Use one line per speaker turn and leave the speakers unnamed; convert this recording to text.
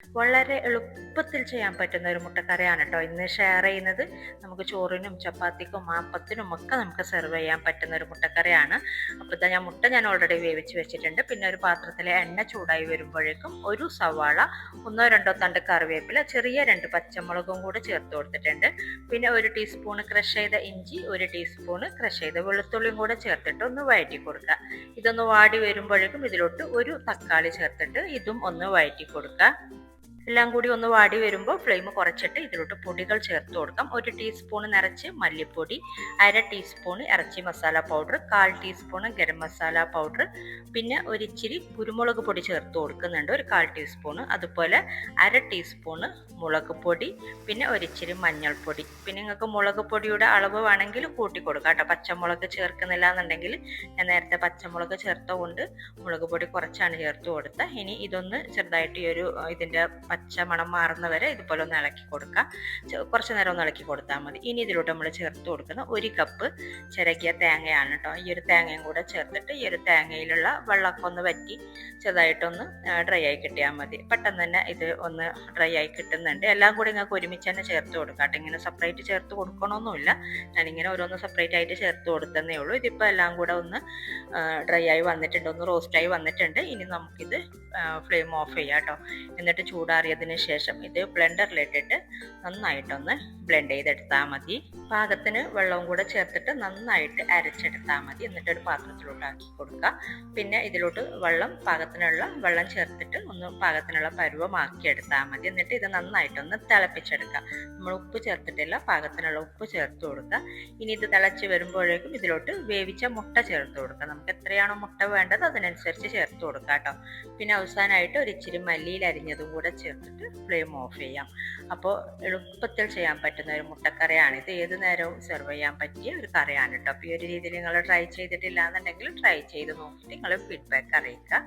വളരെ എളുപ്പത്തിൽ ചെയ്യാൻ പറ്റുന്ന ഒരു മുട്ടക്കറിയാണ് കേട്ടോ ഇന്ന് ഷെയർ ചെയ്യുന്നത്. നമുക്ക് ചോറിനും ചപ്പാത്തിക്കും ആപ്പത്തിനും ഒക്കെ നമുക്ക് സെർവ് ചെയ്യാൻ പറ്റുന്ന ഒരു മുട്ടക്കറിയാണ്. അപ്പോൾ ഇതാ ഞാൻ ഓൾറെഡി വേവിച്ച് വെച്ചിട്ടുണ്ട്. പിന്നെ ഒരു പാത്രത്തിലെ എണ്ണ ചൂടായി വരുമ്പോഴേക്കും ഒരു സവാള, ഒന്നോ രണ്ടോ തണ്ട് കറിവേപ്പില, ചെറിയ 2 പച്ചമുളകും കൂടെ ചേർത്ത് കൊടുത്തിട്ടുണ്ട്. പിന്നെ 1 ടീസ്പൂൺ ക്രഷ് ചെയ്ത ഇഞ്ചി, 1 ടീസ്പൂൺ ക്രഷ് ചെയ്ത വെളുത്തുള്ളിയും കൂടെ ചേർത്തിട്ട് ഒന്ന് വഴറ്റി കൊടുക്കുക. ഇതൊന്ന് വാടി വരുമ്പോഴേക്കും ഇതിലോട്ട് ഒരു തക്കാളി ചേർത്തിട്ട് ഇതും ഒന്ന് വഴറ്റി കൊടുക്കുക. എല്ലാം കൂടി ഒന്ന് വാടി വരുമ്പോൾ ഫ്ലെയിം കുറച്ചിട്ട് ഇതിലോട്ട് പൊടികൾ ചേർത്ത് കൊടുക്കാം. 1 ടീസ്പൂൺ നിറച്ച് മല്ലിപ്പൊടി, 1/2 ടീസ്പൂൺ ഇറച്ചി masala powder, 1/4 teaspoon garam masala powder, പിന്നെ ഒരിച്ചിരി കുരുമുളക് പൊടി ചേർത്ത് കൊടുക്കുന്നുണ്ട്, ഒരു 1/4 ടീസ്പൂൺ. അതുപോലെ 1/2 ടീസ്പൂൺ മുളക് പൊടി, പിന്നെ ഒരിച്ചിരി മഞ്ഞൾപ്പൊടി. പിന്നെ നിങ്ങൾക്ക് മുളക് പൊടിയുടെ അളവ് വേണമെങ്കിൽ കൂട്ടി കൊടുക്കാം കേട്ടോ. പച്ചമുളക് ചേർക്കുന്നില്ല എന്നുണ്ടെങ്കിൽ ഞാൻ നേരത്തെ പച്ചമുളക് ചേർത്തുകൊണ്ട് മുളക് പൊടി കുറച്ചാണ് ചേർത്ത് കൊടുത്തത്. ഇനി ഇതൊന്ന് ചെറുതായിട്ട് ഇതിൻ്റെ പച്ച മണം മാറുന്നവരെ ഇതുപോലെ ഒന്ന് ഇളക്കി കൊടുക്കുക. കുറച്ച് നേരം ഒന്ന് ഇളക്കി കൊടുത്താൽ മതി. ഇനി ഇതിലോട്ട് നമ്മൾ ചേർത്ത് കൊടുക്കുന്ന 1 കപ്പ് ചിരകിയ തേങ്ങയാണ് കേട്ടോ. ഈ ഒരു തേങ്ങയും കൂടെ ചേർത്തിട്ട് ഈ ഒരു തേങ്ങയിലുള്ള വെള്ളമൊക്കെ ഒന്ന് വറ്റി ചെറുതായിട്ടൊന്ന് ഡ്രൈ ആയി കിട്ടിയാൽ മതി. പെട്ടെന്ന് തന്നെ ഇത് ഒന്ന് ഡ്രൈ ആയി കിട്ടുന്നുണ്ട്. എല്ലാം കൂടി നിങ്ങൾക്ക് ഒരുമിച്ച് തന്നെ ചേർത്ത് കൊടുക്കാം കേട്ടോ. ഇങ്ങനെ സെപ്പറേറ്റ് ചേർത്ത് കൊടുക്കണമെന്നില്ല, ഞാനിങ്ങനെ ഓരോന്ന് സെപ്പറേറ്റ് ആയിട്ട് ചേർത്ത് കൊടുത്തതേ ഉള്ളൂ. ഇതിപ്പോൾ എല്ലാം കൂടെ ഒന്ന് ഡ്രൈ ആയി വന്നിട്ടുണ്ട്, ഒന്ന് റോസ്റ്റായി വന്നിട്ടുണ്ട്. ഇനി നമുക്കിത് ഫ്ലെയിം ഓഫ് ചെയ്യാം കേട്ടോ. എന്നിട്ട് ചൂടാറിയതിന് ശേഷം ഇത് ബ്ലെൻഡറിലിട്ടിട്ട് നന്നായിട്ടൊന്ന് ബ്ലെൻഡ് ചെയ്തെടുത്താൽ മതി. പാകത്തിന് വെള്ളവും കൂടെ ചേർത്തിട്ട് നന്നായിട്ട് അരച്ചെടുത്താൽ മതി. എന്നിട്ട് ഒരു പാത്രത്തിലോട്ട് ആക്കി കൊടുക്കുക. പിന്നെ ഇതിലോട്ട് പാകത്തിനുള്ള വെള്ളം ചേർത്തിട്ട് ഒന്ന് പാകത്തിനുള്ള പരുവമാക്കി എടുത്താൽ മതി. എന്നിട്ട് ഇത് നന്നായിട്ടൊന്ന് തിളപ്പിച്ചെടുക്കുക. നമ്മൾ ഉപ്പ് ചേർത്തിട്ടില്ല, പാകത്തിനുള്ള ഉപ്പ് ചേർത്ത് കൊടുക്കുക. ഇനി ഇത് തിളച്ച് വരുമ്പോഴേക്കും ഇതിലോട്ട് വേവിച്ച മുട്ട ചേർത്ത് കൊടുക്കുക. നമുക്ക് എത്രയാണോ മുട്ട വേണ്ടത് അതിനനുസരിച്ച് ചേർത്ത് കൊടുക്കുക കേട്ടോ. പിന്നെ അവസാനമായിട്ട് ഒരു ഇച്ചിരി മല്ലിയിൽ അരിഞ്ഞതും കൂടെ ചേർത്തിട്ട് ഫ്ലെയിം ഓഫ് ചെയ്യാം. അപ്പോൾ എളുപ്പത്തിൽ ചെയ്യാൻ പറ്റുന്ന ഒരു മുട്ടക്കറിയാണ് ഇത്. ഏത് നേരവും സെർവ് ചെയ്യാൻ പറ്റിയ ഒരു കറിയാണ് കേട്ടോ. അപ്പോൾ ഈ ഒരു രീതിയിൽ നിങ്ങൾ ട്രൈ ചെയ്തിട്ടില്ല എന്നുണ്ടെങ്കിൽ ട്രൈ ചെയ്ത് നോക്കിയിട്ട് നിങ്ങൾ ഫീഡ്ബാക്ക് അറിയിക്കുക.